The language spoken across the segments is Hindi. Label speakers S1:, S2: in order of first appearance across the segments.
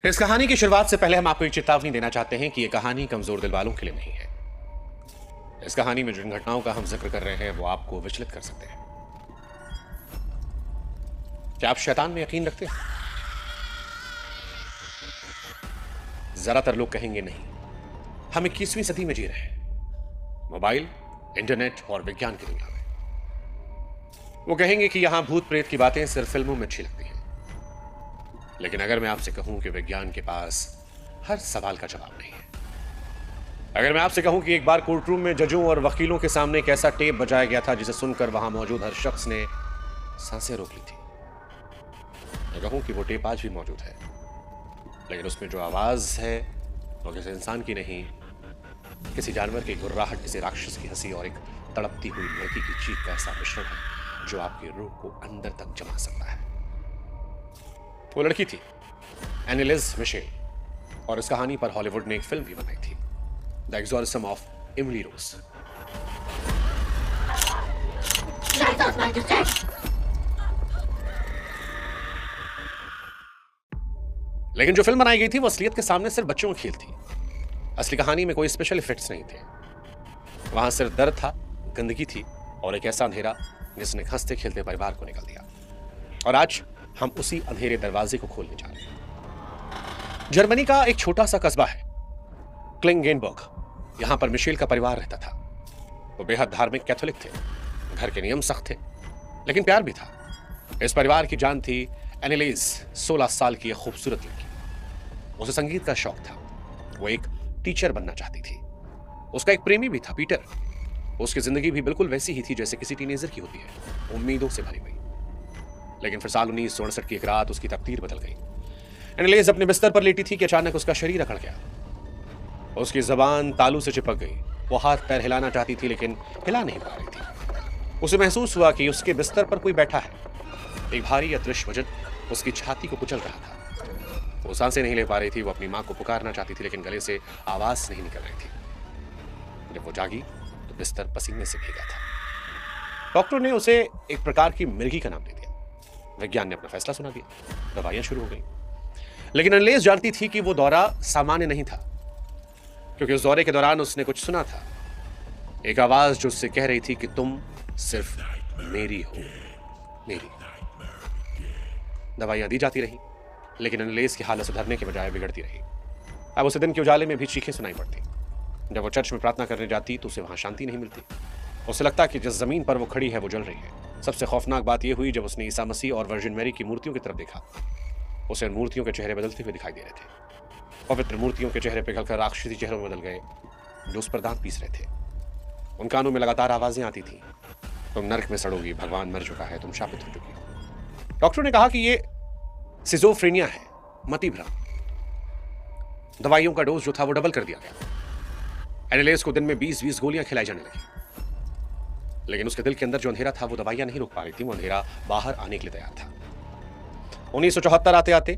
S1: इस कहानी की शुरुआत से पहले हम आपको एक चेतावनी देना चाहते हैं कि यह कहानी कमजोर दिल वालों के लिए नहीं है। इस कहानी में जिन घटनाओं का हम जिक्र कर रहे हैं वो आपको विचलित कर सकते हैं। क्या आप शैतान में यकीन रखते हैं? ज्यादातर लोग कहेंगे नहीं। हम 21वीं सदी में जी रहे हैं, मोबाइल, इंटरनेट और विज्ञान की दुनिया में। वो कहेंगे कि यहां भूत प्रेत की बातें सिर्फ फिल्मों में अच्छी लगती हैं। लेकिन अगर मैं आपसे कहूं कि विज्ञान के पास हर सवाल का जवाब नहीं है, अगर मैं आपसे कहूं कि एक बार कोर्ट रूम में जजों और वकीलों के सामने एक ऐसा टेप बजाया गया था जिसे सुनकर वहां मौजूद हर शख्स ने सांसें रोक ली थी, मैं कहूं कि वो टेप आज भी मौजूद है, लेकिन उसमें जो आवाज है वो किसी इंसान की नहीं, किसी जानवर की गुर्राहट, किसी राक्षस की हंसी और एक तड़पती हुई लड़की की चीख का ऐसा मिश्रण है जो आपकी रूह को अंदर तक जमा सकता है। वो लड़की थी एनिलिस मिशेल, और इस कहानी पर हॉलीवुड ने एक फिल्म भी बनाई थी, the exorcism of Emily Rose. लेकिन जो फिल्म बनाई गई थी वो असलियत के सामने सिर्फ बच्चों की खेल थी। असली कहानी में कोई स्पेशल इफेक्ट्स नहीं थे। वहां सिर्फ दर्द था, गंदगी थी और एक ऐसा अंधेरा जिसने हंसते खेलते परिवार को निकाल दिया। और आज हम उसी अंधेरे दरवाजे को खोलने जा रहे हैं। जर्मनी का एक छोटा सा कस्बा है क्लिंगेनबर्ग। यहां पर मिशेल का परिवार रहता था। वो बेहद धार्मिक कैथोलिक थे, घर के नियम सख्त थे, लेकिन प्यार भी था। इस परिवार की जान थी एनिलीज, 16 साल की एक खूबसूरत लड़की। उसे संगीत का शौक था। वो एक टीचर बनना चाहती थी। उसका एक प्रेमी भी था, पीटर। उसकी जिंदगी भी बिल्कुल वैसी ही थी जैसे किसी टीनेजर की होती है, उम्मीदों से भरी हुई। लेकिन फिर साल 1968 की एक रात उसकी तकदीर बदल गई। एनिलीज अपने बिस्तर पर लेटी थी कि अचानक उसका शरीर अकड़ गया। उसकी जबान तालू से चिपक गई। वो हाथ पैर हिलाना चाहती थी लेकिन हिला नहीं पा रही थी। उसे महसूस हुआ कि उसके बिस्तर पर कोई बैठा है। एक भारी अदृश्य वजन उसकी छाती को कुचल रहा था। वो सांसें नहीं ले पा रही थी। वो अपनी मां को पुकारना चाहती थी लेकिन गले से आवाज नहीं निकल रही थी। जब वो जागी तो बिस्तर पसीने से भीगा था। डॉक्टर ने उसे एक प्रकार की मिर्गी का नाम दे दिया। विज्ञान ने अपना फैसला सुना दिया। दवाइयां शुरू हो गई। लेकिन एनिलीज जानती थी कि वो दौरा सामान्य नहीं था, क्योंकि उस दौरे के दौरान उसने कुछ सुना था। एक आवाज जो उससे कह रही थी कि तुम सिर्फ मेरी हो, मेरी। दवाइयां दी जाती रही, लेकिन एनिलीज की हालत सुधरने के बजाय बिगड़ती रही। अब उसे दिन के उजाले में भी चीखें सुनाई पड़ती। जब वो चर्च में प्रार्थना करने जाती तो उसे वहां शांति नहीं मिलती। उसे लगता कि जिस जमीन पर वो खड़ी है वो जल रही है। सबसे खौफनाक बात यह हुई जब उसने ईसा मसीह और वर्जिन मैरी की मूर्तियों की तरफ देखा। उसे उन मूर्तियों के चेहरे बदलते हुए दिखाई दे रहे थे। पवित्र मूर्तियों के चेहरे पिघलकर राक्षसी चेहरों में बदल गए जो उस पर दांत पीस रहे थे। उन कानों में लगातार आवाजें आती थी, तुम नर्क में सड़ोगी, भगवान मर चुका है, तुम शापित हो चुकी हो। डॉक्टर ने कहा कि ये सिजोफ्रेनिया है, मति भ्रम। दवाइयों का डोज जो था वो डबल कर दिया गया। एनिलीज को दिन में 20-20 गोलियां खिलाई जाने लगी। लेकिन उसके दिल के अंदर जो अंधेरा था वो दवाइयां नहीं रोक पा रही थी। वो अंधेरा बाहर आने के लिए तैयार था। 1974 आते आते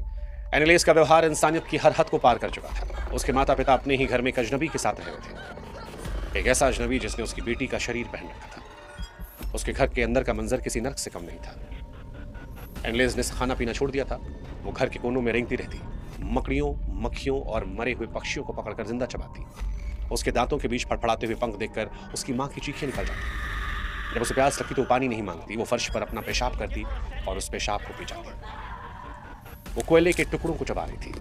S1: एनिलीज का व्यवहार इंसानियत की हर हद को पार कर चुका था। उसके माता पिता अपने ही घर में एक अजनबी के साथ रह रहे थे। एक ऐसा अजनबी जिसने उसकी बेटी का शरीर पहन रखा था। उसके घर के अंदर का मंजर किसी नर्क से कम नहीं था। एनिलीज ने खाना पीना छोड़ दिया था। वो घर के कोनों में रेंगती रहती, मकड़ियों, मक्खियों और मरे हुए पक्षियों को पकड़कर जिंदा चबाती। उसके दांतों के बीच फड़फड़ाते हुए पंख देखकर उसकी मां की चीखें निकल जाती। जब उसे प्यास लगती तो वो पानी नहीं मांगती, वो फर्श पर अपना पेशाब करती और उस पेशाब को पी जाती। वो कोयले के टुकड़ों को चबा रही थी।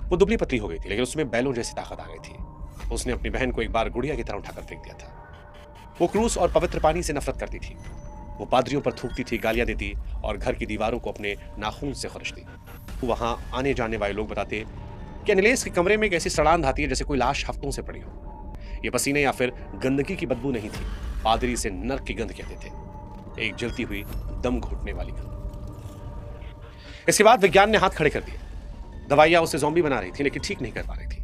S1: वो दुबली पतली हो गई थी लेकिन उसमें बैलों जैसी ताकत आ गई थी। उसने अपनी बहन को एक बार गुड़िया की तरह उठाकर फेंक दिया था। वो क्रूस और पवित्र पानी से नफरत करती थी। वो पादरियों पर थूकती थी, गालियां देती और घर की दीवारों को अपने नाखून से खरचती। वहां आने जाने वाले लोग बताते कि एनिलीज के कमरे में एक ऐसी सड़ांध आती है जैसे कोई लाश हफ्तों से पड़ी हो। ये पसीने या फिर गंदगी की बदबू नहीं थी, पादरी से नर्क की गंध कहते थे, एक जलती हुई दम घुटने वाली गंध। इसके बाद विज्ञान ने हाथ खड़े कर दिए। दवाइयां उसे ज़ॉम्बी बना रही थी लेकिन ठीक नहीं कर पा रही थी।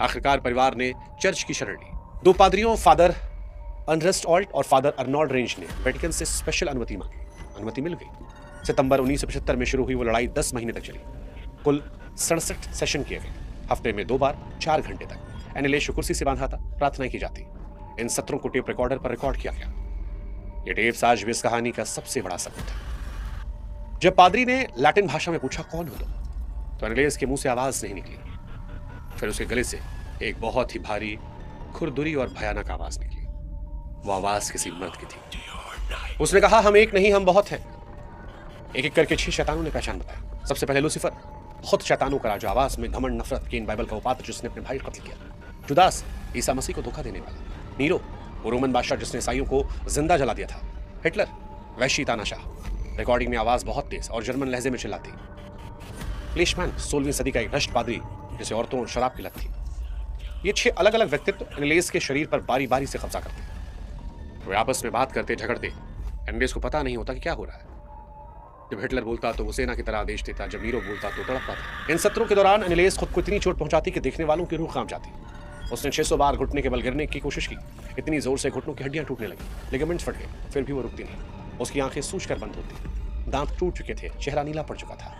S1: आखिरकार परिवार ने चर्च की शरण ली। 2 पादरियों, फादर अनरेस्ट ऑल्ट और फादर अर्नोल्ड रेंज ने वेटिकन से स्पेशल अनुमति मांगी। अनुमति मिल गई। सितंबर 1975 में शुरू हुई वो लड़ाई 10 महीने तक चली। कुल 67 सेशन किए गए, हफ्ते में 2 बार 4 घंटे तक। एनिलीज को कुर्सी से बांधा था, प्रार्थना की जाती। इन सत्रों को टेप रिकॉर्डर पर रिकॉर्ड किया गया। ये टेप्स आज भी इस कहानी का सबसे बड़ा सबूत है। जब पादरी ने लैटिन भाषा में पूछा, कौन हो तुम, तो एनालिस के मुंह से आवाज नहीं निकली। फिर उसके गले से एक बहुत ही भारी, खुरदुरी और भयानक आवाज निकली। वो आवाज किसी मर्द की थी। उसने कहा, हम एक नहीं, हम बहुत हैं। एक एक करके 6 शैतानों ने पहचान बताया। सबसे पहले लूसीफर, खुद शैतानों का राजा, आवाज में घमंड, नफरत, केन बाइबल का वो पात्र जिसने अपने भाई को कत्ल किया। जुदास, ईसा मसीह को धोखा देने वाला। नीरो, वो रोमन बादशाह जिसने ईसाइयों को जिंदा जला दिया था। हिटलर, वैश्य तानाशाह, रिकॉर्डिंग में आवाज बहुत तेज और जर्मन लहजे में चिल्लाती। क्लेशमैन, 16वीं सदी का एक भ्रष्ट पादरी जिसे औरतों और शराब की लत थी। ये 6 अलग अलग व्यक्तित्व एनालिस के शरीर पर बारी बारी से कब्जा करते। वे आपस में बात करते, झगड़ते। एनालिस को पता नहीं होता कि क्या हो रहा है। जब हिटलर बोलता तो वो सेना की तरह आदेश देता, जब नीरो बोलता तो तड़पता था। इन सत्रों के दौरान एनालिस खुद को इतनी चोट पहुंचाती कि देखने वालों की रूह कांप जाती। उसने 600 बार घुटने के बल गिरने की कोशिश की। इतनी जोर से घुटनों की हड्डियां टूटने लगी, लिगामेंट्स फट गए, फिर भी वो रुकती नहीं। उसकी आंखें सूजकर बंद होती, दांत टूट चुके थे, चेहरा नीला पड़ चुका था।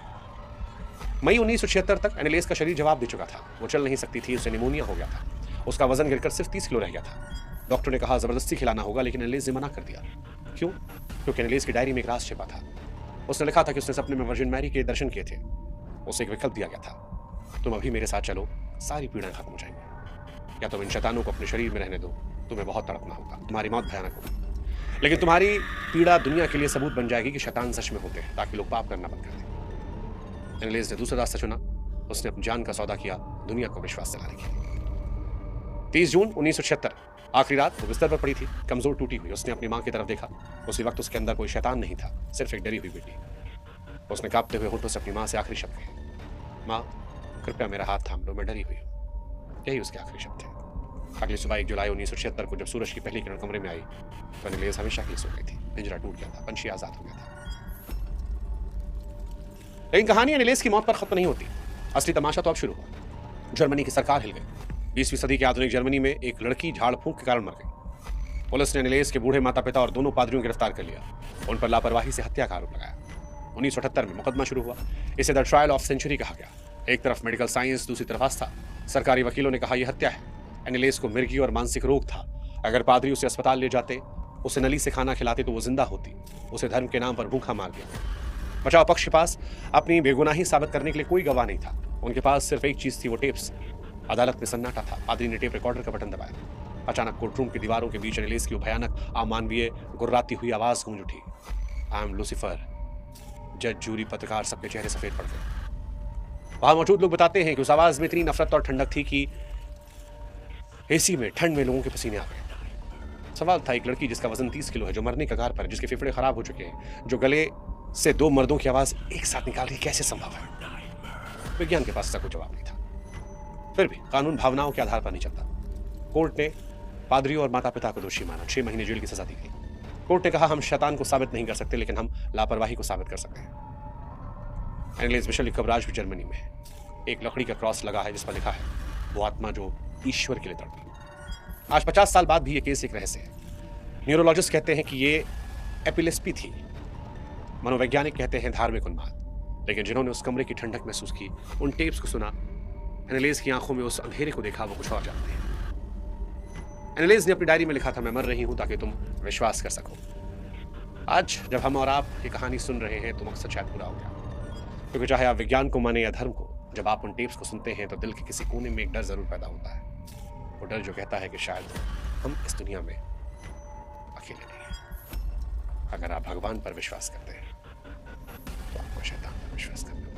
S1: मई 1976 तक एनालिस का शरीर जवाब दे चुका था। वो चल नहीं सकती थी, उसे निमोनिया हो गया था। उसका वजन गिरकर सिर्फ 30 किलो रह गया था। डॉक्टर ने कहा जबरदस्ती खिलाना होगा, लेकिन एनालिस ने मना कर दिया। क्यों? क्योंकि एनालिस की डायरी में एक राज छिपा था। उसने लिखा था कि उसने सपने में वर्जिन मैरी के दर्शन किए थे। उसे एक विकल्प दिया गया था, तुम अभी मेरे साथ चलो, सारी पीड़ाएं खत्म हो जाएंगी, या तुम इन शैतानों को अपने शरीर में रहने दो, तुम्हें बहुत तड़पना होगा, तुम्हारी मौत भयानक होगी, लेकिन तुम्हारी पीड़ा दुनिया के लिए सबूत बन जाएगी कि शैतान सच में होते हैं, ताकि लोग पाप करना बंद कर दें। एनालिस ने दूसरा रास्ता चुना। उसने अपनी जान का सौदा किया दुनिया को विश्वास दिलाने के लिए। 30 जून 1976, आखिरी रात वो बिस्तर पर पड़ी थी, कमजोर, टूटी हुई। उसने अपनी मां की तरफ देखा। उसी वक्त उसके अंदर कोई शैतान नहीं था, सिर्फ एक डरी हुई बेटी। उसने कांपते हुए होठों से अपनी मां से आखिरी शब्द कहे, मां, कृपया मेरा हाथ थाम लो, मैं डरी हुई हूं। यही उसके आखिरी शब्द थे। अगली सुबह 1 जुलाई 1976 को जब सूरज की पहली किरण कमरे में आई तो एनालिस हमेशा की सो गई थी। पिंजरा टूट गया था, पंछी आजाद हो गया था। लेकिन कहानी एनालिस की मौत पर खत्म नहीं होती। असली तमाशा तो अब शुरू हुआ। जर्मनी की सरकार हिल गई। 20वीं सदी के आधुनिक जर्मनी में एक लड़की झाड़ फूंक के कारण मर गई। पुलिस ने एनालिस के बूढ़े माता पिता और दोनों पादरियों को गिरफ्तार कर लिया। उन पर लापरवाही से हत्या का आरोप लगाया। 1978 में मुकदमा शुरू हुआ। इसे द ट्रायल ऑफ सेंचुरी कहा गया। एक तरफ मेडिकल साइंस, दूसरी तरफ आस्था। सरकारी वकीलों ने कहा यह हत्या है। एनालिस को मिर्गी और मानसिक रोग था। अगर पादरी उसे अस्पताल ले जाते, उसे नली से खाना खिलाते तो वो जिंदा होती। उसे धर्म के नाम पर भूखा मार दिया। बचाव पक्ष के पास अपनी बेगुनाही साबित करने के लिए कोई गवाह नहीं था। उनके पास सिर्फ एक चीज थी, वो टेप्स। अदालत में सन्नाटा था। पादरी ने टेप रिकॉर्डर का बटन दबाया। अचानक कोर्टरूम की दीवारों के बीच एनालिस की भयानक, अमानवीय, गुर्राती हुई आवाज गूंज उठी, आई एम लूसीफर। जज, जूरी, पत्रकार, सबके चेहरे सफेद पड़ गए। वहां मौजूद लोग बताते हैं कि उस आवाज में इतनी नफरत और ठंडक थी कि एसी में ठंड में लोगों के पसीने आ गए। सवाल था, एक लड़की जिसका वजन 30 किलो है, जो मरने कगार पर है, जिसके फेफड़े खराब हो चुके हैं, जो गले से 2 मर्दों की आवाज एक साथ निकाल रही, कैसे संभव है? विज्ञान के पास इसका कोई जवाब नहीं था। फिर भी कानून भावनाओं के आधार पर नहीं चलता। कोर्ट ने पादरी और माता पिता को दोषी माना। 6 महीने जेल की सजा दी गई। कोर्ट ने कहा हम शैतान को साबित नहीं कर सकते, लेकिन हम लापरवाही को साबित कर सकते हैं। एनालिस विशल की कब्र आज भी जर्मनी में है। एक लकड़ी का क्रॉस लगा है जिस पर लिखा है, वो आत्मा जो ईश्वर के लिए तड़पी। आज 50 साल बाद भी ये केस एक रहस्य है। न्यूरोलॉजिस्ट कहते हैं कि ये एपिलेप्सी थी। मनोवैज्ञानिक कहते हैं धार्मिक उन्माद। लेकिन जिन्होंने उस कमरे की ठंडक महसूस की, उन टेप्स को सुना, एनालिस की आंखों में उस अंधेरे को देखा, वो कुछ और जानते हैं। एनालिस ने अपनी डायरी में लिखा था, मैं मर रही हूं ताकि तुम विश्वास कर सको। आज जब हम और आप ये कहानी सुन रहे हैं तो मकसद शायद पूरा हो गया। क्योंकि चाहे आप विज्ञान को माने या धर्म को, जब आप उन टेप्स को सुनते हैं तो दिल के किसी कोने में एक डर जरूर पैदा होता है। वो डर जो कहता है कि शायद हम इस दुनिया में अकेले नहीं हैं। अगर आप भगवान पर विश्वास करते हैं तो आपको शैतान पर विश्वास करना